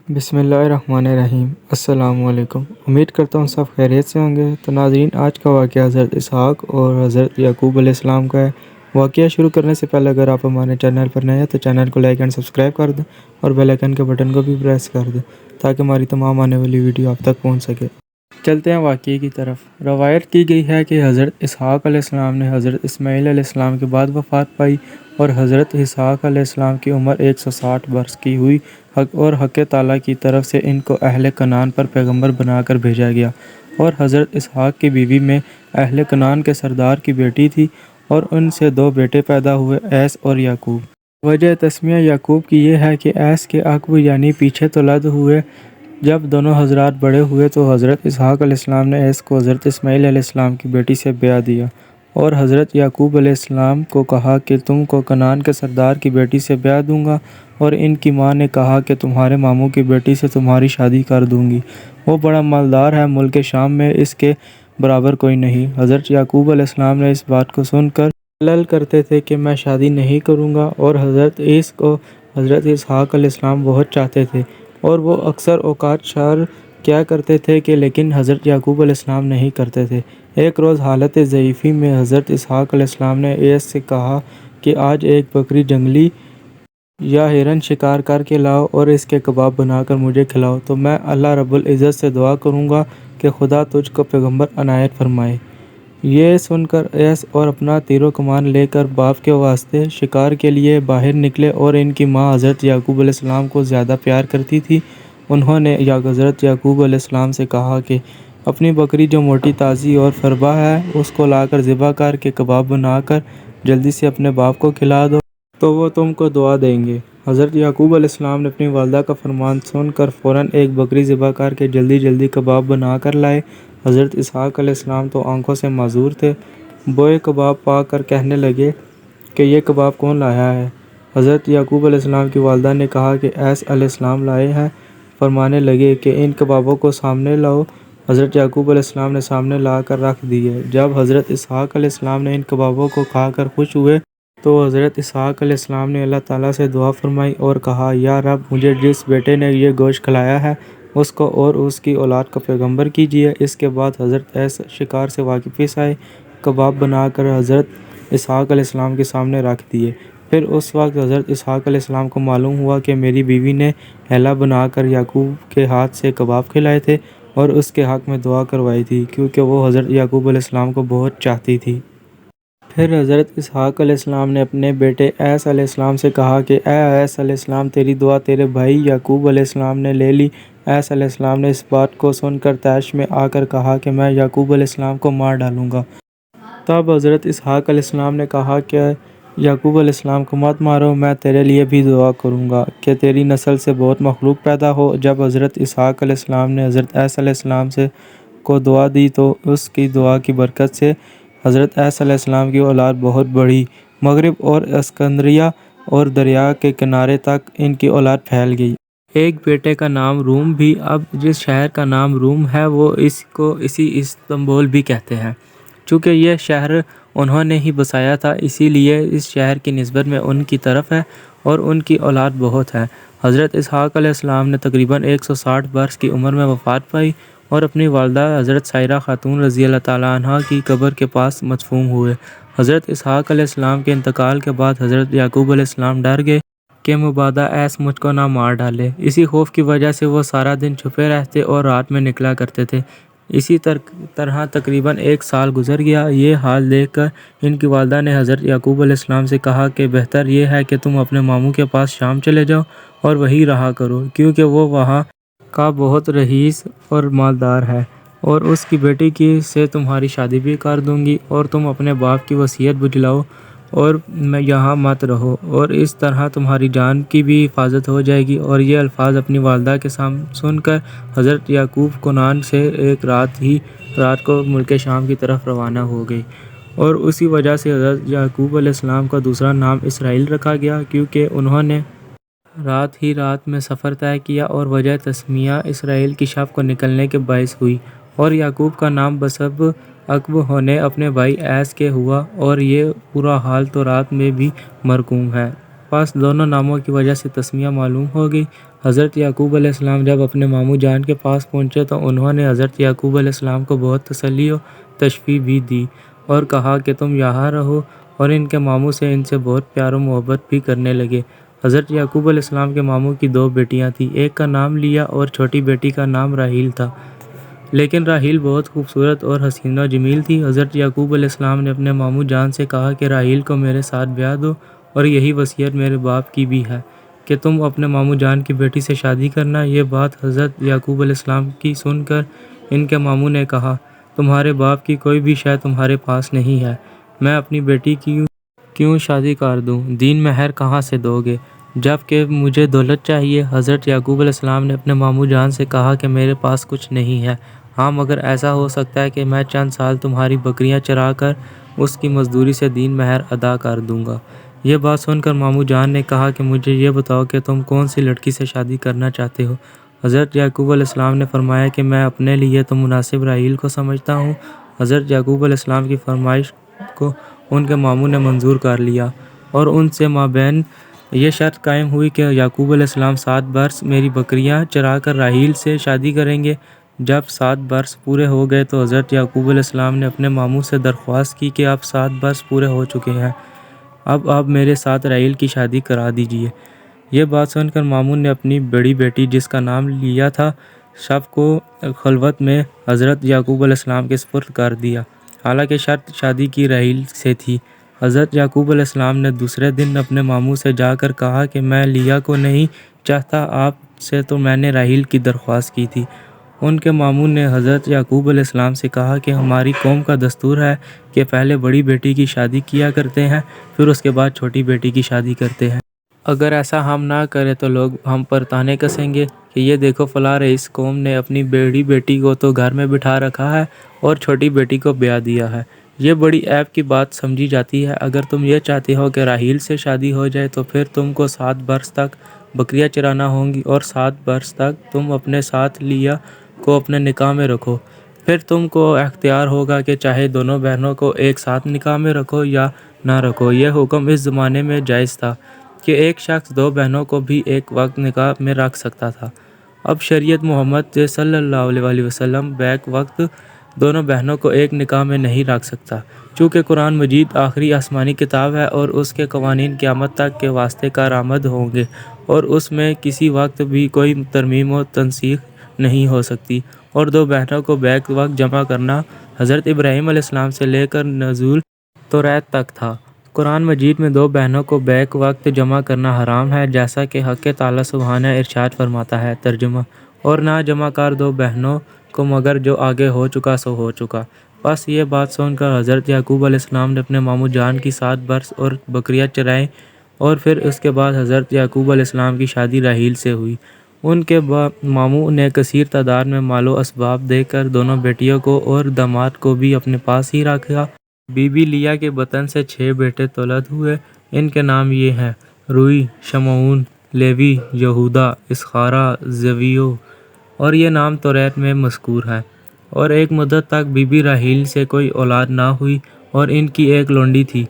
بسم اللہ الرحمن الرحیم۔ السلام علیکم۔ امید کرتا ہوں سب خیریت سے ہوں گے۔ تو ناظرین، آج کا واقعہ حضرت اسحاق اور حضرت یعقوب علیہ السلام کا ہے۔ واقعہ شروع کرنے سے پہلے اگر آپ ہمارے چینل پر نئے ہیں تو چینل کو لائک اینڈ سبسکرائب کر دیں اور بیل آئیکن کے بٹن کو بھی پریس کر دیں تاکہ ہماری تمام آنے والی ویڈیو آپ تک پہنچ سکے۔ چلتے ہیں واقعے کی طرف۔ روایت کی گئی ہے کہ حضرت اسحاق علیہ السلام نے حضرت اسماعیل علیہ السلام کے بعد وفات پائی اور حضرت اسحاق علیہ السلام کی عمر 160 برس کی ہوئی اور حق تعالیٰ کی طرف سے ان کو اہل کنعان پر پیغمبر بنا کر بھیجا گیا۔ اور حضرت اسحاق کی بیوی میں اہل کنعان کے سردار کی بیٹی تھی اور ان سے 2 بیٹے پیدا ہوئے، ایس اور یعقوب۔ وجہ تسمیہ یعقوب کی یہ ہے کہ ایس کے عقب یعنی پیچھے تولد ہوئے۔ جب دونوں حضرات بڑے ہوئے تو حضرت اسحاق علیہ السلام نے ایس کو حضرت اسماعیل علیہ السلام کی بیٹی سے بیاہ دیا اور حضرت یعقوب علیہ السلام کو کہا کہ تم کو کنعان کے سردار کی بیٹی سے بیاہ دوں گا، اور ان کی ماں نے کہا کہ تمہارے ماموں کی بیٹی سے تمہاری شادی کر دوں گی، وہ بڑا مالدار ہے، ملک شام میں اس کے برابر کوئی نہیں۔ حضرت یعقوب علیہ السلام نے اس بات کو سن کر علل کرتے تھے کہ میں شادی نہیں کروں گا، اور حضرت عیس کو حضرت اسحاق علیہ السلام بہت چاہتے تھے اور وہ اکثر اوقات شر کیا کرتے تھے کہ لیکن حضرت یعقوب علیہ السلام نہیں کرتے تھے۔ ایک روز حالت ضعیفی میں حضرت اسحاق علیہ السلام نے عیس سے کہا کہ آج ایک بکری جنگلی یا ہرن شکار کر کے لاؤ اور اس کے کباب بنا کر مجھے کھلاؤ، تو میں اللہ رب العزت سے دعا کروں گا کہ خدا تجھ کو پیغمبر عنایت فرمائے۔ یہ سن کر ایس اور اپنا تیر و کمان لے کر باپ کے واسطے شکار کے لیے باہر نکلے، اور ان کی ماں حضرت یعقوب علیہ السلام کو زیادہ پیار کرتی تھی۔ انہوں نے حضرت یعقوب علیہ السلام سے کہا کہ اپنی بکری جو موٹی تازی اور فربا ہے اس کو لا کر ذبح کر کے کباب بنا کر جلدی سے اپنے باپ کو کھلا دو تو وہ تم کو دعا دیں گے۔ حضرت یعقوب علیہ السلام نے اپنی والدہ کا فرمان سن کر فوراً ایک بکری ذبح کر کے جلدی کباب بنا کر لائے۔ حضرت اسحاق علیہ السلام تو آنکھوں سے معذور تھے، بوئے کباب پا کر کہنے لگے کہ یہ کباب کون لایا ہے؟ حضرت یعقوب علیہ السلام کی والدہ نے کہا کہ ایس علیہ السلام لائے ہیں۔ فرمانے لگے کہ ان کبابوں کو سامنے لاؤ۔ حضرت یعقوب علیہ السلام نے سامنے لا کر رکھ دیے۔ جب حضرت اسحاق علیہ السلام نے ان کبابوں کو کھا کر خوش ہوئے تو حضرت اسحاق علیہ السلام نے اللہ تعالیٰ سے دعا فرمائی اور کہا، یا رب، مجھے جس بیٹے نے یہ گوشت کھلایا ہے اس کو اور اس کی اولاد کو پیغمبر کیجیے۔ اس کے بعد حضرت ایس شکار سے واپس آئے، کباب بنا کر حضرت اسحاق علیہ السلام کے سامنے رکھ دیے۔ پھر اس وقت حضرت اسحاق علیہ السلام کو معلوم ہوا کہ میری بیوی نے حیلہ بنا کر یعقوب کے ہاتھ سے کباب کھلائے تھے اور اس کے حق میں دعا کروائی تھی، کیونکہ وہ حضرت یعقوب علیہ السلام کو بہت چاہتی تھی۔ پھر حضرت اسحاق علیہ السلام نے اپنے بیٹے ایس علیہ السلام سے کہا کہ اے ایس علیہ السلام، تیری دعا تیرے بھائی یعقوب علیہ السلام نے لے لی۔ ایس علیہ السلام نے اس بات کو سن کر طیش میں آ کر کہا کہ میں یعقوب علیہ السلام کو مار ڈالوں گا۔ تب حضرت اسحاق علیہ السلام نے کہا کہ یعقوب علیہ السلام کو مت مارو، میں تیرے لیے بھی دعا کروں گا کہ تیری نسل سے بہت مخلوق پیدا ہو۔ جب حضرت اسحاق علیہ السلام نے حضرت ایس علیہ السلام کو دعا دی تو اس کی دعا کی برکت سے حضرت ایس علیہ السلام کی اولاد بہت بڑھی، مغرب اور اسکندریہ اور دریا کے کنارے تک ان کی اولاد پھیل گئی۔ ایک بیٹے کا نام روم بھی، اب جس شہر کا نام روم ہے وہ اس کو استنبول بھی کہتے ہیں۔ چونکہ یہ شہر انہوں نے ہی بسایا تھا، اسی لیے اس شہر کی نسبت میں ان کی طرف ہے اور ان کی اولاد بہت ہے۔ حضرت اسحاق علیہ السلام نے تقریباً 160 برس کی عمر میں وفات پائی اور اپنی والدہ حضرت سائرہ خاتون رضی اللہ تعالیٰ عنہا کی قبر کے پاس مدفون ہوئے۔ حضرت اسحاق علیہ السلام کے انتقال کے بعد حضرت یعقوب علیہ السلام ڈر گئے کہ مبادا ایس مجھ کو نہ مار ڈالے۔ اسی خوف کی وجہ سے وہ سارا دن چھپے رہتے اور رات میں نکلا کرتے تھے۔ اسی طرح تقریباً 1 سال گزر گیا۔ یہ حال دیکھ کر ان کی والدہ نے حضرت یعقوب علیہ السلام سے کہا کہ بہتر یہ ہے کہ تم اپنے ماموں کے پاس شام چلے جاؤ اور وہیں رہا کرو، کیونکہ وہ وہاں کا بہت رئیس اور مالدار ہے، اور اس کی بیٹی سے تمہاری شادی بھی کر دوں گی، اور تم اپنے باپ کی وصیت بجلاؤ اور یہاں مت رہو، اور اس طرح تمہاری جان کی بھی حفاظت ہو جائے گی۔ اور یہ الفاظ اپنی والدہ کے سن کر حضرت یعقوب کنعان سے ایک رات کو ملک شام کی طرف روانہ ہو گئی، اور اسی وجہ سے حضرت یعقوب علیہ السلام کا دوسرا نام اسرائیل رکھا گیا، کیونکہ انہوں نے رات میں سفر طے کیا اور وجہ تسمیہ اسرائیل کی شب کو نکلنے کے باعث ہوئی۔ اور یعقوب کا نام بسبب عقب ہونے اپنے بھائی ایس کے ہوا، اور یہ پورا حال تورات میں بھی مرقوم ہے۔ پاس دونوں ناموں کی وجہ سے تسمیہ معلوم ہو گئی۔ حضرت یعقوب علیہ السلام جب اپنے ماموں جان کے پاس پہنچے تو انہوں نے حضرت یعقوب علیہ السلام کو بہت تسلی و تشفیع بھی دی اور کہا کہ تم یہاں رہو، اور ان کے ماموں سے ان سے بہت پیار و محبت بھی کرنے لگے۔ حضرت یعقوب علیہ السلام کے ماموں کی 2 بیٹیاں تھیں، ایک کا نام لیا اور چھوٹی بیٹی کا نام راحیل تھا، لیکن راحیل بہت خوبصورت اور حسین و جمیل تھی۔ حضرت یعقوب علیہ السلام نے اپنے ماموں جان سے کہا کہ راحیل کو میرے ساتھ بیاہ دو، اور یہی وصیت میرے باپ کی بھی ہے کہ تم اپنے ماموں جان کی بیٹی سے شادی کرنا۔ یہ بات حضرت یعقوب علیہ السلام کی سن کر ان کے ماموں نے کہا، تمہارے باپ کی کوئی بھی شے تمہارے پاس نہیں ہے، میں اپنی بیٹی کی کیوں شادی کر دوں؟ دین مہر کہاں سے دو گے؟ جب کہ مجھے دولت چاہیے۔ حضرت یعقوب علیہ السلام نے اپنے ماموں جان سے کہا کہ میرے پاس کچھ نہیں ہے، ہاں مگر ایسا ہو سکتا ہے کہ میں چند سال تمہاری بکریاں چرا کر اس کی مزدوری سے دین مہر ادا کر دوں گا۔ یہ بات سن کر ماموں جان نے کہا کہ مجھے یہ بتاؤ کہ تم کون سی لڑکی سے شادی کرنا چاہتے ہو؟ حضرت یعقوب علیہ السلام نے فرمایا کہ میں اپنے لیے تو مناسب راحیل کو سمجھتا ہوں۔ حضرت یعقوب علیہ السلام کی فرمائش کو ان کے ماموں نے منظور کر لیا، اور ان سے مابین یہ شرط قائم ہوئی کہ یعقوب علیہ السلام 7 برس میری بکریاں چرا کر راحیل سے شادی کریں گے۔ جب 7 برس پورے ہو گئے تو حضرت یعقوب علیہ السلام نے اپنے ماموں سے درخواست کی کہ اب 7 برس پورے ہو چکے ہیں، اب آپ میرے ساتھ راحیل کی شادی کرا دیجیے۔ یہ بات سن کر ماموں نے اپنی بڑی بیٹی جس کا نام لیا تھا شب کو خلوت میں حضرت یعقوب علیہ السلام کے سپرد کر دیا، حالانکہ شرط شادی کی راحیل سے تھی۔ حضرت یعقوب علیہ السلام نے دوسرے دن اپنے ماموں سے جا کر کہا کہ میں لیا کو نہیں چاہتا، آپ سے تو میں نے راحیل کی درخواست کی تھی۔ ان کے ماموں نے حضرت یعقوب علیہ السلام سے کہا کہ ہماری قوم کا دستور ہے کہ پہلے بڑی بیٹی کی شادی کیا کرتے ہیں، پھر اس کے بعد چھوٹی بیٹی کی شادی کرتے ہیں۔ اگر ایسا ہم نہ کریں تو لوگ ہم پر طعنے کسیں گے کہ یہ دیکھو فلاں رئیس قوم نے اپنی بڑی بیٹی کو تو گھر میں بٹھا رکھا ہے اور چھوٹی بیٹی کو بیاہ دیا ہے۔ یہ بڑی عیب کی بات سمجھی جاتی ہے۔ اگر تم یہ چاہتے ہو کہ راحیل سے شادی ہو جائے تو پھر تم کو 7 برس تک بکریاں چرانا ہوں گی، اور 7 برس تک تم اپنے ساتھ لیا کو اپنے نکاح میں رکھو۔ پھر تم کو اختیار ہوگا کہ چاہے دونوں بہنوں کو ایک ساتھ نکاح میں رکھو یا نہ رکھو۔ یہ حکم اس زمانے میں جائز تھا کہ ایک شخص 2 بہنوں کو بھی ایک وقت نکاح میں رکھ سکتا تھا۔ اب شریعت محمد صلی اللہ علیہ وسلم بیک وقت دونوں بہنوں کو ایک نکاح میں نہیں رکھ سکتا، چونکہ قرآن مجید آخری آسمانی کتاب ہے اور اس کے قوانین قیامت تک کے واسطے کارآمد ہوں گے، اور اس میں کسی وقت بھی کوئی ترمیم و تنسیخ نہیں ہو سکتی۔ اور 2 بہنوں کو بیک وقت جمع کرنا حضرت ابراہیم علیہ السلام سے لے کر نزول توریت تک تھا۔ قرآن مجید میں 2 بہنوں کو بیک وقت جمع کرنا حرام ہے، جیسا کہ حق تعالیٰ سبحانہ ارشاد فرماتا ہے۔ ترجمہ: اور نہ جمع کر 2 بہنوں کو مگر جو آگے ہو چکا سو ہو چکا۔ بس یہ بات سن کر حضرت یعقوب علیہ السلام نے اپنے ماموں جان کی 7 برس اور بکریاں چرائیں، اور پھر اس کے بعد حضرت یعقوب علیہ السلام کی شادی راحیل سے ہوئی۔ ان کے ماموں نے کثیر تعداد میں مال و اسباب دے کر دونوں بیٹیوں کو اور داماد کو بھی اپنے پاس ہی رکھا۔ بی بی لیا کے بطن سے 6 بیٹے تولد ہوئے۔ ان کے نام یہ ہیں: روئی، شمعون، لیوی، یہودا، اسخارا، زبیو، اور یہ نام توریت میں مذکور ہے۔ اور ایک مدت تک بی بی راحیل سے کوئی اولاد نہ ہوئی، اور ان کی ایک لونڈی تھی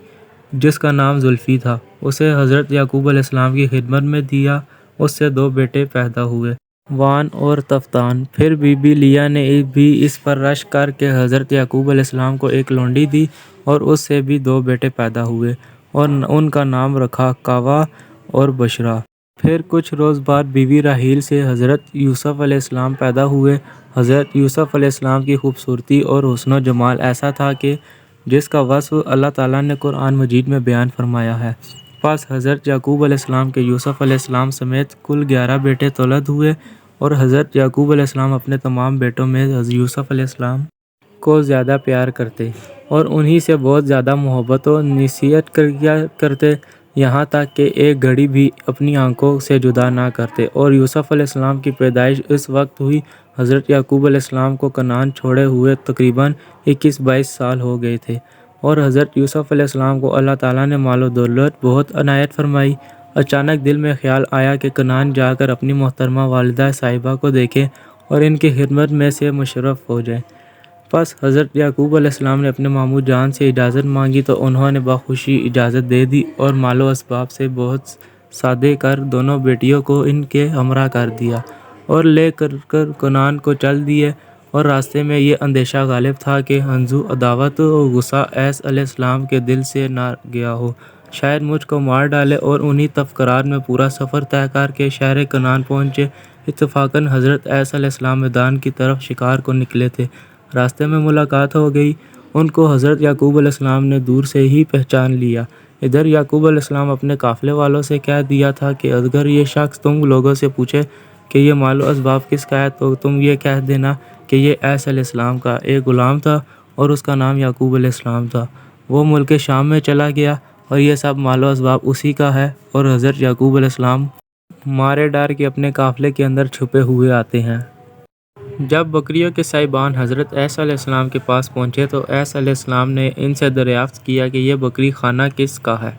جس کا نام زلفی تھا، اسے حضرت یعقوب علیہ السلام کی خدمت میں دیا۔ اس سے 2 بیٹے پیدا ہوئے، وان اور تفتان۔ پھر بی بی لیا نے بھی اس پر رشک کر کے حضرت یعقوب علیہ السلام کو ایک لونڈی دی، اور اس سے بھی 2 بیٹے پیدا ہوئے، اور ان کا نام رکھا کاوا اور بشرا۔ پھر کچھ روز بعد بیوی راحیل سے حضرت یوسف علیہ السلام پیدا ہوئے۔ حضرت یوسف علیہ السلام کی خوبصورتی اور حسن و جمال ایسا تھا کہ جس کا وصف اللہ تعالیٰ نے قرآن مجید میں بیان فرمایا ہے۔ پس حضرت یعقوب علیہ السلام کے یوسف علیہ السلام سمیت کل 11 بیٹے تولد ہوئے، اور حضرت یعقوب علیہ السلام اپنے تمام بیٹوں میں یوسف علیہ السلام کو زیادہ پیار کرتے اور انہی سے بہت زیادہ محبت و نصیحت کیا کرتے، یہاں تک کہ ایک گھڑی بھی اپنی آنکھوں سے جدا نہ کرتے۔ اور یوسف علیہ السلام کی پیدائش اس وقت ہوئی حضرت یعقوب علیہ السلام کو کنعان چھوڑے ہوئے تقریباً 21-22 سال ہو گئے تھے، اور حضرت یوسف علیہ السلام کو اللہ تعالیٰ نے مال و دولت بہت عنایت فرمائی۔ اچانک دل میں خیال آیا کہ کنعان جا کر اپنی محترمہ والدہ صاحبہ کو دیکھیں اور ان کی خدمت میں سے مشرف ہو جائیں۔ بس حضرت یعقوب علیہ السلام نے اپنے ماموں جان سے اجازت مانگی تو انہوں نے بخوشی اجازت دے دی اور مال و اسباب سے بہت سادے کر دونوں بیٹیوں کو ان کے ہمراہ کر دیا اور لے کر کنعان کو چل دیے۔ اور راستے میں یہ اندیشہ غالب تھا کہ ہنزو عداوت و غصہ عیسی علیہ السلام کے دل سے نہ گیا ہو، شاید مجھ کو مار ڈالے، اور انہی تفکرات میں پورا سفر طے کر کے شہر کنعان پہنچے۔ اتفاقاً حضرت عیسی علیہ السلام میدان کی طرف شکار کو نکلے تھے۔ راستے میں ملاقات ہو گئی، ان کو حضرت یعقوب علیہ السلام نے دور سے ہی پہچان لیا۔ ادھر یعقوب علیہ السلام اپنے قافلے والوں سے کہہ دیا تھا کہ اگر یہ شخص تم لوگوں سے پوچھے کہ یہ مال و اسباب کس کا ہے تو تم یہ کہہ دینا کہ یہ عیسی علیہ السلام کا ایک غلام تھا اور اس کا نام یعقوب علیہ السلام تھا، وہ ملک شام میں چلا گیا اور یہ سب مال و اسباب اسی کا ہے، اور حضرت یعقوب علیہ السلام مارے ڈر کے اپنے قافلے کے اندر چھپے ہوئے آتے ہیں۔ جب بکریوں کے سائبان حضرت عیسی علیہ السلام کے پاس پہنچے تو عیسی علیہ السلام نے ان سے دریافت کیا کہ یہ بکری خانہ کس کا ہے۔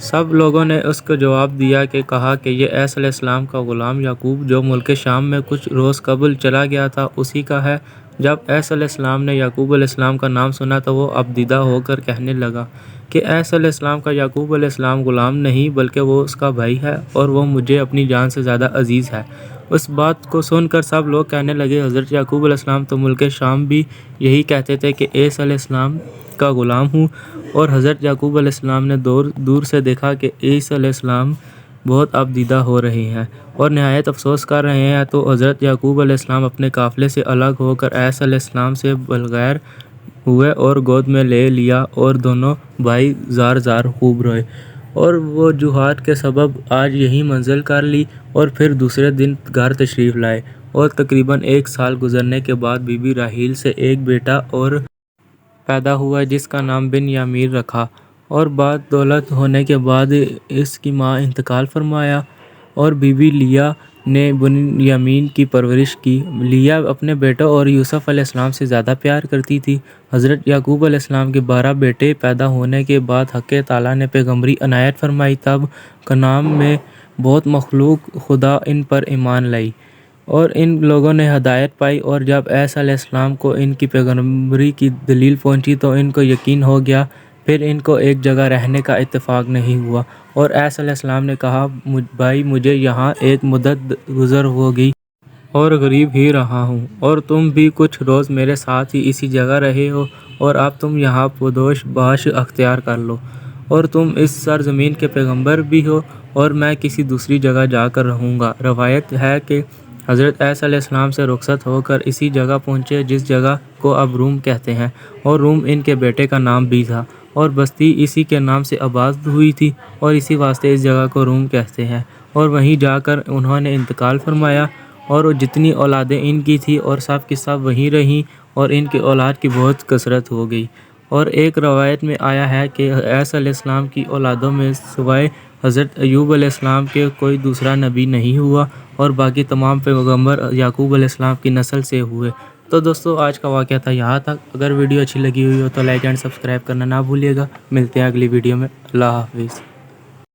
سب لوگوں نے اس کو جواب دیا کہ کہا کہ یہ عیسی علیہ السلام کا غلام یعقوب جو ملک شام میں کچھ روز قبل چلا گیا تھا اسی کا ہے۔ جب عیسی علیہ السلام نے یعقوب علیہ السلام کا نام سنا تو وہ افدیدہ ہو کر کہنے لگا کہ عیسی علیہ السلام کا یعقوب علیہ السلام غلام نہیں بلکہ وہ اس کا بھائی ہے اور وہ مجھے اپنی جان سے زیادہ عزیز ہے۔ اس بات کو سن کر سب لوگ کہنے لگے حضرت یعقوب علیہ السلام تو ملک شام بھی یہی کہتے تھے کہ عیسی علیہ السلام کا غلام ہوں، اور حضرت یعقوب علیہ السلام نے دور سے دیکھا کہ عیسی علیہ السلام بہت افدیدہ ہو رہے ہیں اور نہایت افسوس کر رہے ہیں، تو حضرت یعقوب علیہ السلام اپنے قافلے سے الگ ہو کر عیسی علیہ السلام سے بغیر ہوئے اور گود میں لے لیا، اور دونوں بھائی زار خوب روئے، اور وجوہات کے سبب آج یہی منزل کر لی اور پھر دوسرے دن گھر تشریف لائے، اور تقریباً 1 سال گزرنے کے بعد بی بی راحیل سے ایک بیٹا اور پیدا ہوا جس کا نام بن یامین رکھا، اور بعد دولت ہونے کے بعد اس کی ماں انتقال فرمایا، اور بی بی لیا نے بن یامین کی پرورش کی۔ لیا اپنے بیٹوں اور یوسف علیہ السلام سے زیادہ پیار کرتی تھی۔ حضرت یعقوب علیہ السلام کے 12 بیٹے پیدا ہونے کے بعد حق تعالیٰ نے پیغمبری عنایت فرمائی، تب کنعان میں بہت مخلوق خدا ان پر ایمان لائی اور ان لوگوں نے ہدایت پائی، اور جب عیسی علیہ السلام کو ان کی پیغمبری کی دلیل پہنچی تو ان کو یقین ہو گیا، پھر ان کو ایک جگہ رہنے کا اتفاق نہیں ہوا، اور عیسی علیہ السلام نے کہا بھائی مجھے یہاں ایک مدت گزر ہو گئی اور غریب ہی رہا ہوں، اور تم بھی کچھ روز میرے ساتھ ہی اسی جگہ رہے ہو، اور اب تم یہاں پدوش باش اختیار کر لو، اور تم اس سرزمین کے پیغمبر بھی ہو، اور میں کسی دوسری جگہ جا کر رہوں گا۔ روایت ہے کہ حضرت عیسی علیہ السلام سے رخصت ہو کر اسی جگہ پہنچے جس جگہ کو اب روم کہتے ہیں، اور روم ان کے بیٹے کا نام بھی تھا، اور بستی اسی کے نام سے آباد ہوئی تھی، اور اسی واسطے اس جگہ کو روم کہتے ہیں، اور وہیں جا کر انہوں نے انتقال فرمایا، اور جتنی اولادیں ان کی تھی اور سب کی سب وہیں رہیں، اور ان کی اولاد کی بہت کثرت ہو گئی، اور ایک روایت میں آیا ہے کہ عیسی علیہ السلام کی اولادوں میں سوائے حضرت ایوب علیہ السلام کے کوئی دوسرا نبی نہیں ہوا، اور باقی تمام پیغمبر یعقوب علیہ السلام کی نسل سے ہوئے۔ تو دوستو آج کا واقعہ تھا یہاں تک۔ اگر ویڈیو اچھی لگی ہوئی ہو تو لائک اینڈ سبسکرائب کرنا نہ بھولیے گا۔ ملتے ہیں اگلی ویڈیو میں۔ اللہ حافظ۔